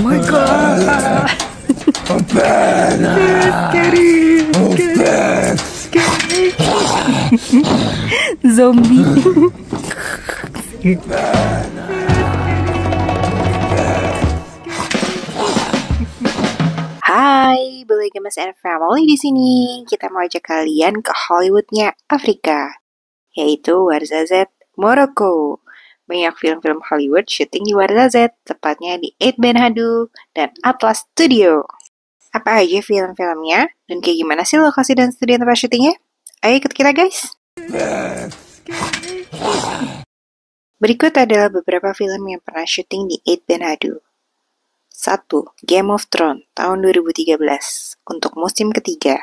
my god. Scary. Zombie. Hai, balik Gemes and Family di sini. Kita mau ajak kalian ke Hollywoodnya Afrika, yaitu Ouarzazate, Maroko. Banyak film-film Hollywood syuting di Ouarzazate, tepatnya di 8 Benhadou dan Atlas Studio. Apa aja film-filmnya, dan kayak gimana sih lokasi dan studio tempat syutingnya? Ayo ikut kita guys! Berikut adalah beberapa film yang pernah syuting di 8 Benhadou. 1. Game of Thrones tahun 2013 untuk musim ketiga.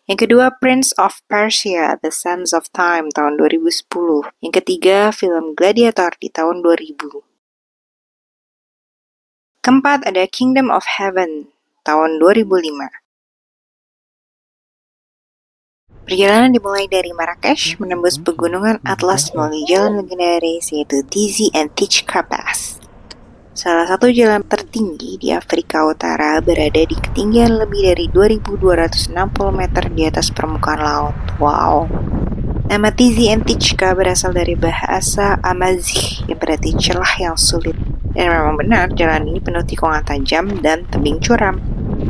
Yang kedua, Prince of Persia, The Sands of Time tahun 2010. Yang ketiga, film Gladiator di tahun 2000. Keempat, ada Kingdom of Heaven tahun 2005. Perjalanan dimulai dari Marrakesh, menembus pegunungan Atlas melalui jalan legendaris yaitu Tizi and Teachka Pass. Salah satu jalan tertinggi di Afrika Utara berada di ketinggian lebih dari 2.260 meter di atas permukaan laut. Wow! Nama Tizi and Teachka berasal dari bahasa Amazigh yang berarti celah yang sulit. Dan memang benar, jalan ini penuh tikungan tajam dan tebing curam.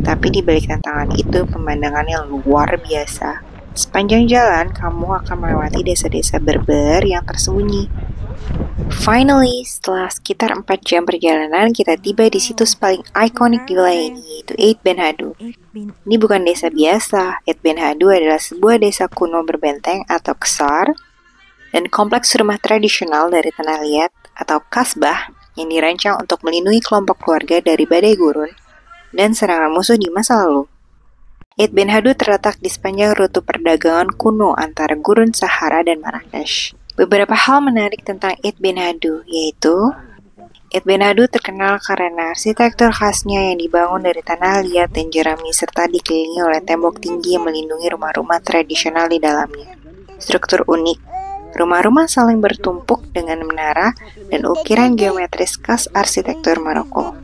Tapi di balik tantangan itu, pemandangannya luar biasa. Sepanjang jalan, kamu akan melewati desa-desa Berber yang tersembunyi. Finally, setelah sekitar 4 jam perjalanan, kita tiba di situs paling ikonik di wilayah ini, yaitu 8 Benhadou. Ini bukan desa biasa. 8 Benhadou adalah sebuah desa kuno berbenteng atau kesar, dan kompleks rumah tradisional dari tanah liat atau kasbah yang dirancang untuk melindungi kelompok keluarga dari badai gurun dan serangan musuh di masa lalu. 8 Benhadou terletak di sepanjang rute perdagangan kuno antara Gurun Sahara dan Marrakesh. Beberapa hal menarik tentang 8 Benhadou yaitu 8 Benhadou terkenal karena arsitektur khasnya yang dibangun dari tanah liat dan jerami serta dikelilingi oleh tembok tinggi yang melindungi rumah-rumah tradisional di dalamnya. Struktur unik, rumah-rumah saling bertumpuk dengan menara dan ukiran geometris khas arsitektur Maroko.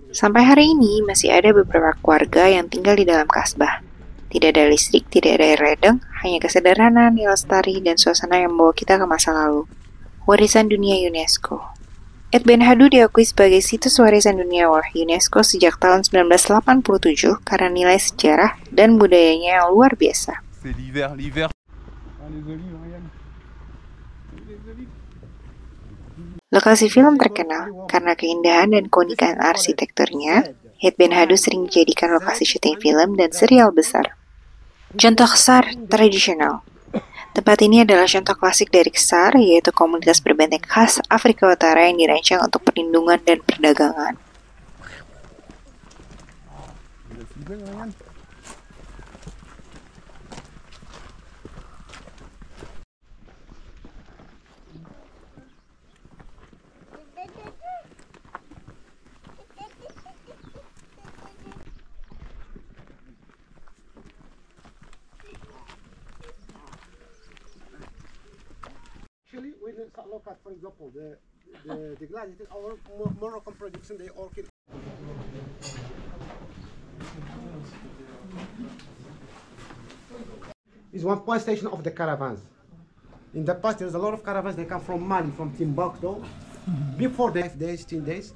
Sampai hari ini masih ada beberapa keluarga yang tinggal di dalam kasbah. Tidak ada listrik, tidak ada air ledeng, hanya kesederhanaan yang lestari dan suasana yang membawa kita ke masa lalu. Warisan Dunia UNESCO. 8 Benhadou diakui sebagai situs warisan dunia oleh UNESCO sejak tahun 1987 karena nilai sejarah dan budayanya yang luar biasa. Lokasi film terkenal karena keindahan dan keunikan arsitekturnya. 8 Benhadou sering dijadikan lokasi syuting film dan serial besar. Contoh kesar tradisional. Tempat ini adalah contoh klasik dari kesar, yaitu komunitas berbenteng khas Afrika Utara yang dirancang untuk perlindungan dan perdagangan. Actually, we look at, for example, the gladiators, our Moroccan production, they all kill. Is one point station of the caravans. In the past, there's a lot of caravans. They come from Mali, from Timbuktu. Before the 5 days, 10 days.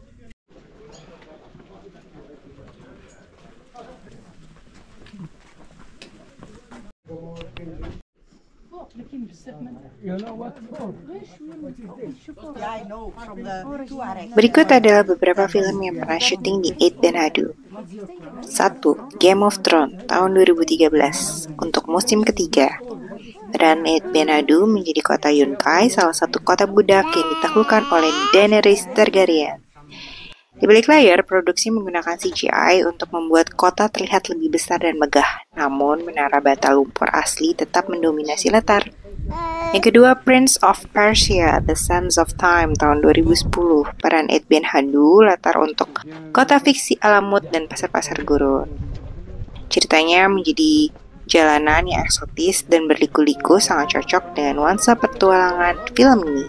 Berikut adalah beberapa film yang pernah syuting di 8 Benhadou. 1. Game of Thrones tahun 2013 untuk musim ketiga. Peran 8 Benhadou menjadi kota Yunkai, salah satu kota budak yang ditaklukkan oleh Daenerys Targaryen. Di balik layar, produksi menggunakan CGI untuk membuat kota terlihat lebih besar dan megah, namun menara bata lumpur asli tetap mendominasi latar. Yang kedua, Prince of Persia, The Sands of Time tahun 2010. Peran 8 Benhadou latar untuk kota fiksi Alamut dan pasar-pasar gurun. Ceritanya menjadi jalanan yang eksotis dan berliku-liku, sangat cocok dengan nuansa petualangan film ini.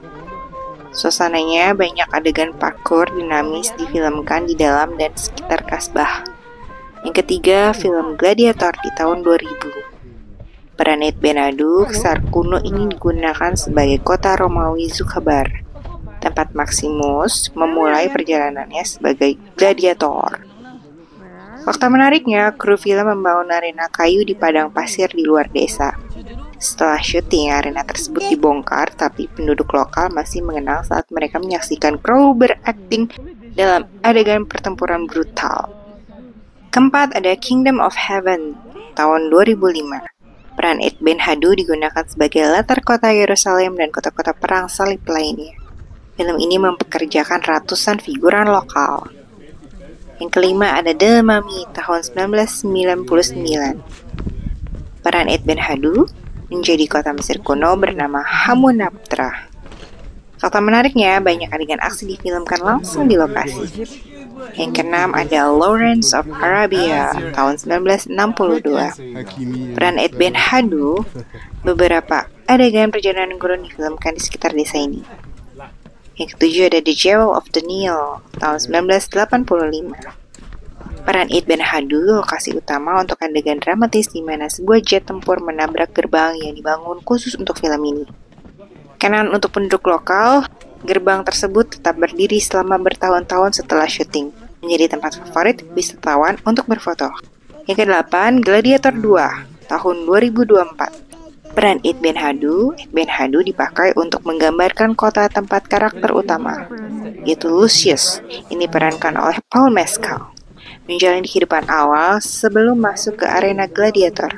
Suasananya banyak adegan parkour dinamis difilmkan di dalam dan sekitar kasbah. Yang ketiga, film Gladiator di tahun 2000. Peran Ed Benadu, Kesar kuno ini digunakan sebagai kota Romawi Zucabar, tempat Maximus memulai perjalanannya sebagai gladiator. Fakta menariknya, kru film membangun arena kayu di padang pasir di luar desa. Setelah syuting, arena tersebut dibongkar, tapi penduduk lokal masih mengenal saat mereka menyaksikan kru berakting dalam adegan pertempuran brutal. Keempat, ada Kingdom of Heaven tahun 2005. Peran Ed Benhadu digunakan sebagai latar kota Yerusalem dan kota-kota perang salib lainnya. Film ini mempekerjakan ratusan figuran lokal. Yang kelima ada The Mummy tahun 1999. Peran Ed Benhadu menjadi kota Mesir kuno bernama Hamunaptra. Fakta menariknya, banyak adegan aksi difilmkan langsung di lokasi. Yang keenam ada Lawrence of Arabia tahun 1962. Peran Ed Benhadu, beberapa adegan perjalanan gurun difilmkan di sekitar desa ini. Yang ketujuh ada The Jewel of the Nile tahun 1985. Peran Ed Benhadu, lokasi utama untuk adegan dramatis di mana sebuah jet tempur menabrak gerbang yang dibangun khusus untuk film ini. Kenan untuk penduduk lokal, gerbang tersebut tetap berdiri selama bertahun-tahun setelah syuting, menjadi tempat favorit wisatawan untuk berfoto. Yang ke-8, Gladiator 2 tahun 2024. Peran Ed Benhadu dipakai untuk menggambarkan kota tempat karakter utama, yaitu Lucius, yang diperankan oleh Paul Mescal, menjalani kehidupan awal sebelum masuk ke arena gladiator.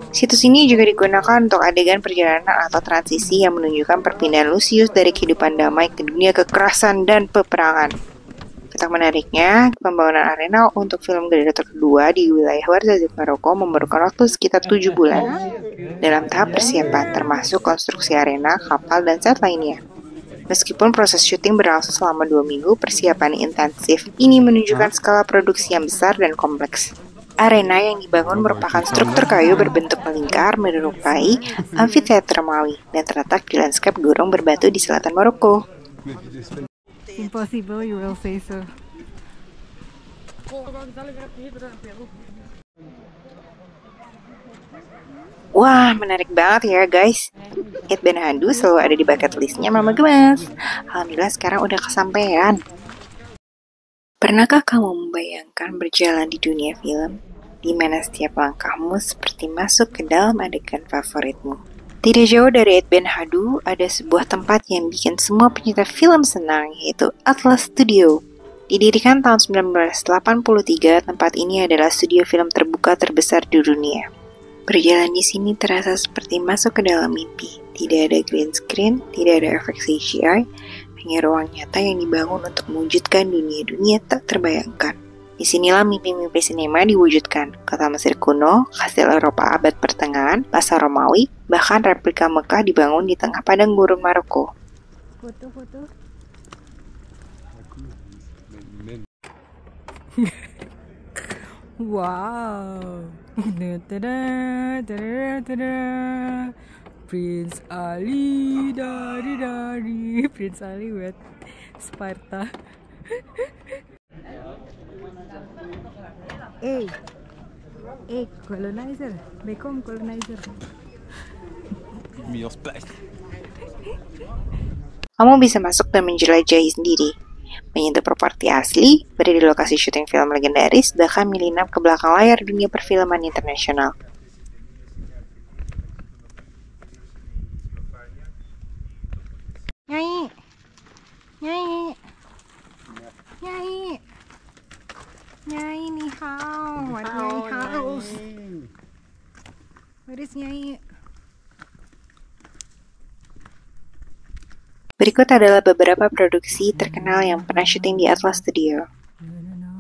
Situs ini juga digunakan untuk adegan perjalanan atau transisi yang menunjukkan perpindahan Lucius dari kehidupan damai ke dunia kekerasan dan peperangan. Fakta menariknya, pembangunan arena untuk film Gladiator kedua di wilayah Ouarzazate, Maroko memerlukan waktu sekitar 7 bulan dalam tahap persiapan, termasuk konstruksi arena, kapal, dan set lainnya. Meskipun proses syuting berlangsung selama 2 minggu, persiapan intensif ini menunjukkan skala produksi yang besar dan kompleks. Arena yang dibangun merupakan struktur kayu berbentuk melingkar menyerupai amfiteater Romawi dan terletak di lanskap gurun berbatu di selatan Maroko. Impossible, you will say so. Wah, menarik banget ya guys. Ed Benhadu selalu ada di bucket listnya Mama Gemas. Alhamdulillah sekarang udah kesampaian. Pernahkah kamu membayangkan berjalan di dunia film, di mana setiap langkahmu seperti masuk ke dalam adegan favoritmu? Tidak jauh dari Ed Benhadu, ada sebuah tempat yang bikin semua pencinta film senang, yaitu Atlas Studio. Didirikan tahun 1983, tempat ini adalah studio film terbuka terbesar di dunia. Berjalan di sini terasa seperti masuk ke dalam mimpi. Tidak ada green screen, tidak ada efek CGI, hanya ruang nyata yang dibangun untuk mewujudkan dunia-dunia tak terbayangkan. Disinilah mimpi-mimpi sinema diwujudkan. Kota Mesir kuno, kastil Eropa abad pertengahan, pasar Romawi, bahkan replika Mekah dibangun di tengah padang gurun Maroko. Foto-foto. Wow. Prince Ali dari Prince Ali with Sparta. Colonizer. Become colonizer. Kamu bisa masuk dan menjelajahi sendiri, menyentuh properti asli, berada di lokasi syuting film legendaris, bahkan menyelinap ke belakang layar dunia perfilman internasional. Nyai, ni hao, what Nyai house? Where is Nyai? Berikut adalah beberapa produksi terkenal yang pernah syuting di Atlas Studio.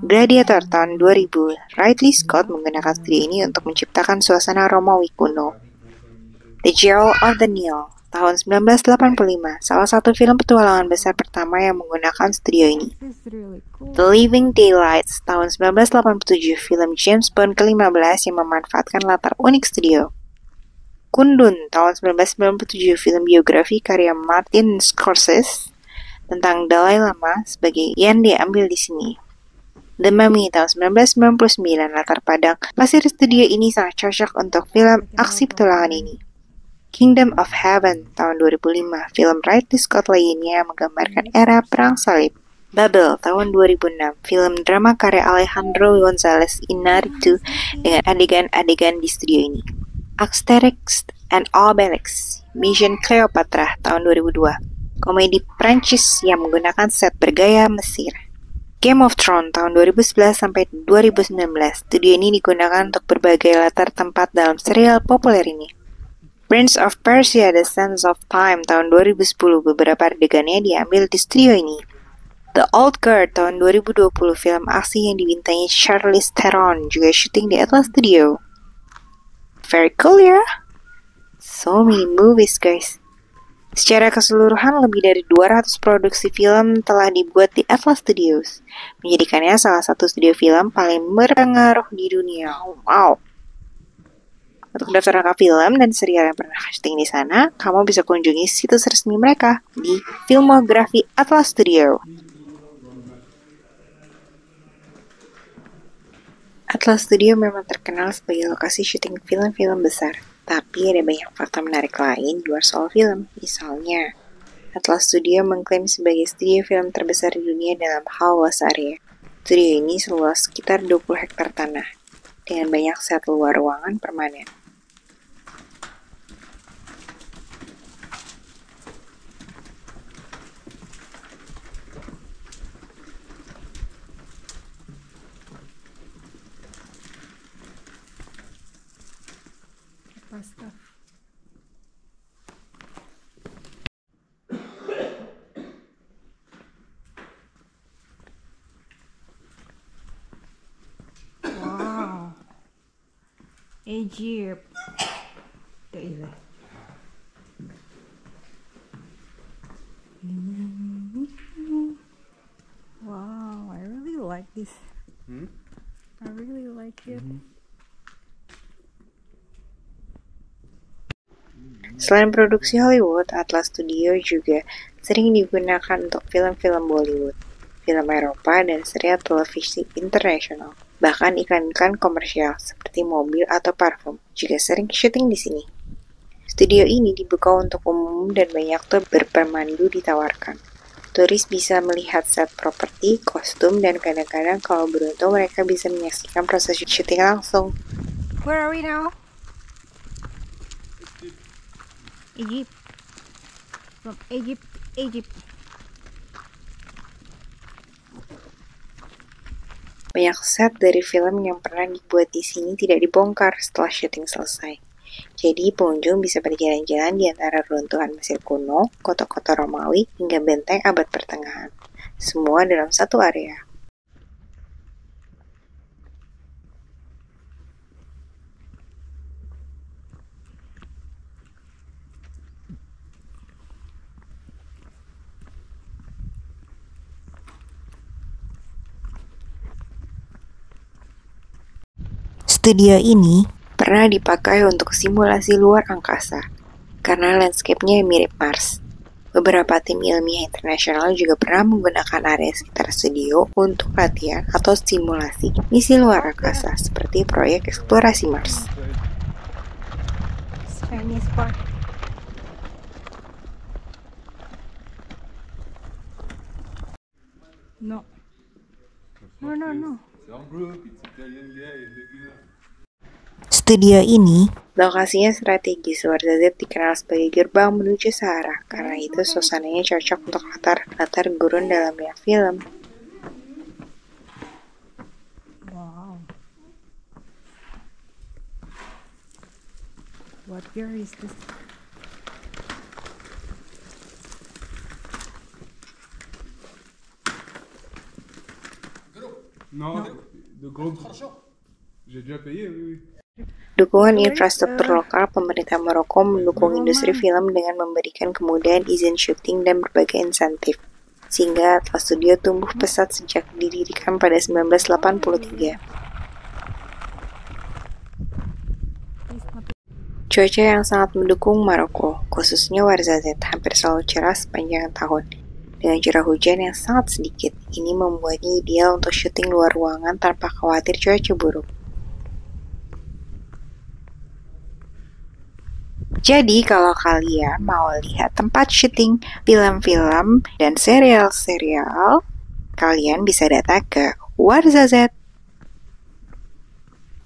Gladiator tahun 2000, Ridley Scott menggunakan studio ini untuk menciptakan suasana Romawi kuno. The Jewel of the Nile tahun 1985, salah satu film petualangan besar pertama yang menggunakan studio ini. The Living Daylights tahun 1987, film James Bond ke-15 yang memanfaatkan latar unik studio. Kundun tahun 1997, film biografi karya Martin Scorsese tentang Dalai Lama sebagai yang diambil di sini. The Mummy tahun 1999 latar padang pasir studio ini sangat cocok untuk film aksi petualangan ini. Kingdom of Heaven tahun 2005, film Ridley Scott lainnya menggambarkan era Perang Salib. Babel tahun 2006, film drama karya Alejandro González Iñárritu dengan adegan-adegan di studio ini. Asterix and Obelix, Mission Cleopatra tahun 2002, komedi Prancis yang menggunakan set bergaya Mesir. Game of Thrones tahun 2011 sampai 2019, studio ini digunakan untuk berbagai latar tempat dalam serial populer ini. Prince of Persia: The Sands of Time tahun 2010, beberapa adegannya diambil di studio ini. The Old Guard tahun 2020, film aksi yang dibintangi Charlize Theron, juga syuting di Atlas Studio. Very cool ya? So many movies guys. Secara keseluruhan lebih dari 200 produksi film telah dibuat di Atlas Studios, menjadikannya salah satu studio film paling berpengaruh di dunia. Wow. Untuk daftar angka film dan serial yang pernah syuting di sana, kamu bisa kunjungi situs resmi mereka di Filmography Atlas Studio. Atlas Studio memang terkenal sebagai lokasi syuting film-film besar, tapi ada banyak fakta menarik lain di luar soal film. Misalnya, Atlas Studio mengklaim sebagai studio film terbesar di dunia dalam hal luas area. Studio ini seluas sekitar 20 hektar tanah, dengan banyak set luar ruangan permanen. Pasta. Wow. Egypt. Daerah. Wow, I really like this. I really like it. Selain produksi Hollywood, Atlas Studio juga sering digunakan untuk film-film Bollywood, film Eropa, dan serial televisi internasional. Bahkan iklan-iklan komersial seperti mobil atau parfum juga sering syuting di sini. Studio ini dibuka untuk umum dan banyak tour berpemandu ditawarkan. Turis bisa melihat set properti, kostum, dan kadang-kadang kalau beruntung mereka bisa menyaksikan proses syuting langsung. Where are we now? Egypt. From Egypt, Egypt. Banyak set dari film yang pernah dibuat di sini tidak dibongkar setelah syuting selesai. Jadi pengunjung bisa berjalan-jalan di antara runtuhan Mesir kuno, kota-kota Romawi, hingga benteng abad pertengahan. Semua dalam satu area. Studio ini pernah dipakai untuk simulasi luar angkasa, karena landscape-nya mirip Mars. Beberapa tim ilmiah internasional juga pernah menggunakan area sekitar studio untuk latihan atau simulasi misi luar angkasa, seperti proyek eksplorasi Mars. Chinese part. No. No. Studio ini, lokasinya strategis. Ouarzazate dikenal sebagai gerbang menuju Sahara, karena itu suasananya cocok untuk latar gurun dalam banyak film. Wow. What year is this? Non, de gros. J'ai déjà payé, oui. Dukungan infrastruktur lokal, pemerintah Maroko mendukung industri film dengan memberikan kemudahan izin syuting dan berbagai insentif, sehingga Atlas Studio tumbuh pesat sejak didirikan pada 1983. Cuaca yang sangat mendukung Maroko, khususnya Ouarzazate, hampir selalu cerah sepanjang tahun. dengan curah hujan yang sangat sedikit. Ini membuatnya ideal untuk syuting luar ruangan tanpa khawatir cuaca buruk. Jadi kalau kalian mau lihat tempat syuting film-film dan serial-serial, kalian bisa datang ke Warzazat.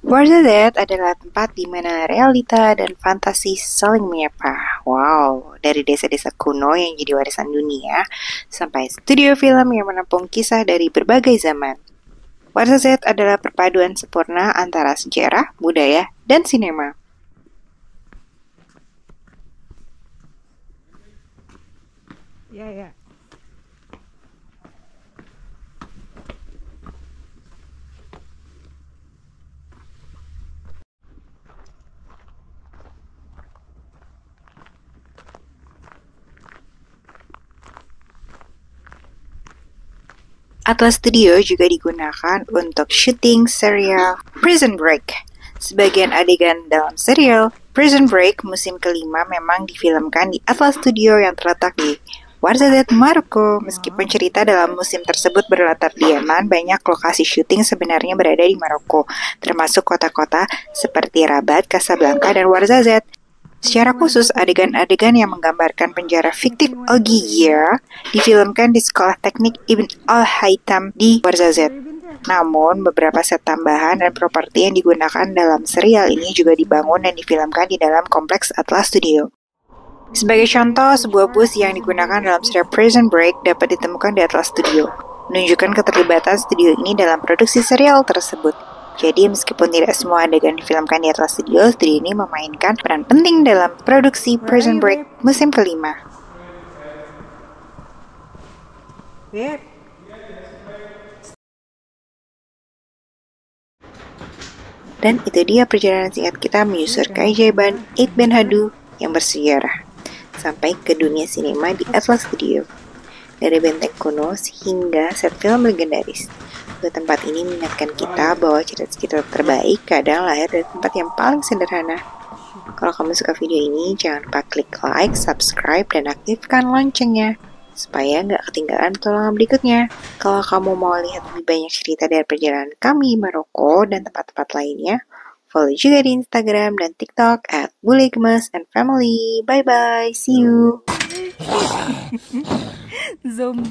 Warzazat adalah tempat di mana realita dan fantasi saling menyapa. Wow, dari desa-desa kuno yang jadi warisan dunia, sampai studio film yang menampung kisah dari berbagai zaman. Warzazat adalah perpaduan sempurna antara sejarah, budaya, dan sinema. Yeah. Atlas Studio juga digunakan untuk syuting serial Prison Break. Sebagian adegan dalam serial Prison Break musim kelima memang difilmkan di Atlas Studio yang terletak di Warzazat, Maroko. Meskipun cerita dalam musim tersebut berlatar di Yaman, banyak lokasi syuting sebenarnya berada di Maroko, termasuk kota-kota seperti Rabat, Casablanca, dan Warzazat. Secara khusus, adegan-adegan yang menggambarkan penjara fiktif Algier difilmkan di Sekolah Teknik Ibn Al-Haytham di Warzazat. Namun, beberapa set tambahan dan properti yang digunakan dalam serial ini juga dibangun dan difilmkan di dalam kompleks Atlas Studio. Sebagai contoh, sebuah bus yang digunakan dalam serial Prison Break dapat ditemukan di Atlas Studio, menunjukkan keterlibatan studio ini dalam produksi serial tersebut. Jadi meskipun tidak semua adegan difilmkan di Atlas Studio, studio ini memainkan peran penting dalam produksi Prison Break musim kelima. Dan itu dia perjalanan singkat kita menyusur keajaiban Eid Ben Hadu yang bersejarah sampai ke dunia sinema di Atlas Studio. Dari benteng kuno hingga set film legendaris. Tempat ini mengingatkan kita bahwa cerita-cerita terbaik kadang lahir dari tempat yang paling sederhana. Kalau kamu suka video ini, jangan lupa klik like, subscribe, dan aktifkan loncengnya supaya nggak ketinggalan petualangan berikutnya. Kalau kamu mau lihat lebih banyak cerita dari perjalanan kami Maroko dan tempat-tempat lainnya, follow juga di Instagram dan TikTok @bulegemes_and_family. Bye bye, see you. Zombie.